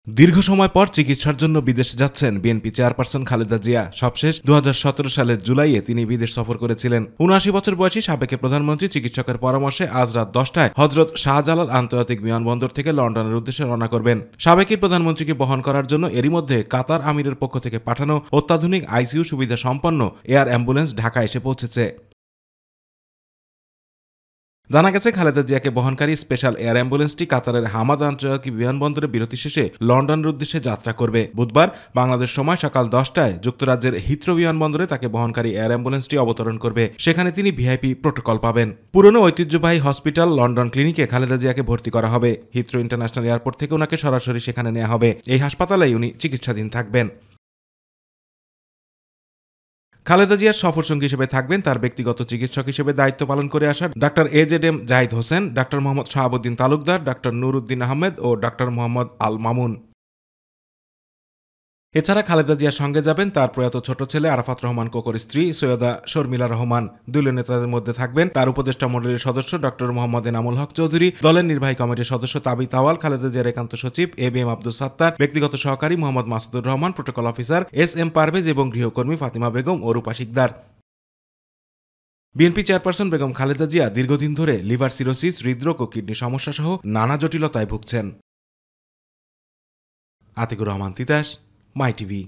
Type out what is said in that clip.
দীর্ঘ সময় পর চিকিৎসার জন্য বিদেশে যাচ্ছেন বিএনপি চেয়ারপারসন খালেদা জিয়া। সবশেষ 2017 সালের জুলাইয়ে তিনি বিদেশ সফর করেছিলেন। ৭৯ বছর বয়সী সাবেক প্রধানমন্ত্রী চিকিৎসকের পরামর্শে আজ রাত 10টায় হজরত শাহজালাল আন্তর্জাতিক বিমানবন্দর থেকে লন্ডনের উদ্দেশ্যে রওনা করবেন। সাবেক প্রধানমন্ত্রীকে বহন করার জন্য এরই মধ্যে কাতার আমিরের পক্ষ থেকে পাঠানো অত্যাধুনিক আইসিইউ সুবিধা সম্পন্ন এয়ার অ্যাম্বুলেন্স ঢাকা এসে পৌঁছেছে। জানা গেছে, খালেদা জিয়াকে বহনকারী স্পেশাল এয়ার অ্যাম্বুলেন্সটি কাতারের হামাদ আন্তর্জাতিক বিমানবন্দরে বিরতি শেষে লন্ডনের উদ্দেশ্যে যাত্রা করবে। বুধবার বাংলাদেশ সময় সকাল 10টায় যুক্তরাজ্যের হিথ্রো বিমানবন্দরে তাকে বহনকারী এয়ার অ্যাম্বুলেন্সটি অবতরণ করবে। সেখানে তিনি ভিআইপি প্রোটোকল পাবেন। পুরনো ঐতিহ্যবাহী হসপিটাল লন্ডন ক্লিনিকে খালেদা জিয়াকে ভর্তি করা হবে। হিথ্রো ইন্টারন্যাশনাল এয়ারপোর্ট থেকে ওনাকে সরাসরি সেখানে নেওয়া হবে। এই হাসপাতালেই উনি চিকিৎসাধীন থাকবেন। খালেদা জিয়ার সফরসঙ্গী হিসেবে থাকবেন তার ব্যক্তিগত চিকিৎসক হিসেবে দায়িত্ব পালন করে আসা doctor AZM Zahid Hossain, doctor Mohammad Shahabuddin Talukdar, doctor Nuruddin Ahmed ও ডাক্তার মোহাম্মদ আল মামুন। এছাড়া খালেদা জিয়ার সঙ্গে যাবেন তার প্রয়াত ছোট ছেলে আরাফাত রহমান কোকোর স্ত্রী সৈয়দা শর্মিলা রহমান। দলীয় নেতাদের মধ্যে থাকবেন তার উপদেষ্টা মণ্ডলীর সদস্য ডক্টর মোহাম্মদ এনামুল হক চৌধুরী, দলের নির্বাহী কমিটির সদস্য তাবিত আওয়াল, খালেদা জিয়ার একান্ত সচিব এবিএম আব্দুল সাত্তার, ব্যক্তিগত সহকারী Mohammad Masudur Rahman, protocol officer SM Parvez এবং গৃহকর্মী ফাতিমা বেগম ও রূপা শিকদার। বিএনপি চেয়ারপারসন বেগম খালেদা জিয়া দীর্ঘদিন ধরে লিভার সিরোসিস, হৃদরোগ ও কিডনি সমস্যা সহ নানা জটিলতায় ভুগছেন। আতিকুর রহমান তিতাস, মাই টিভি।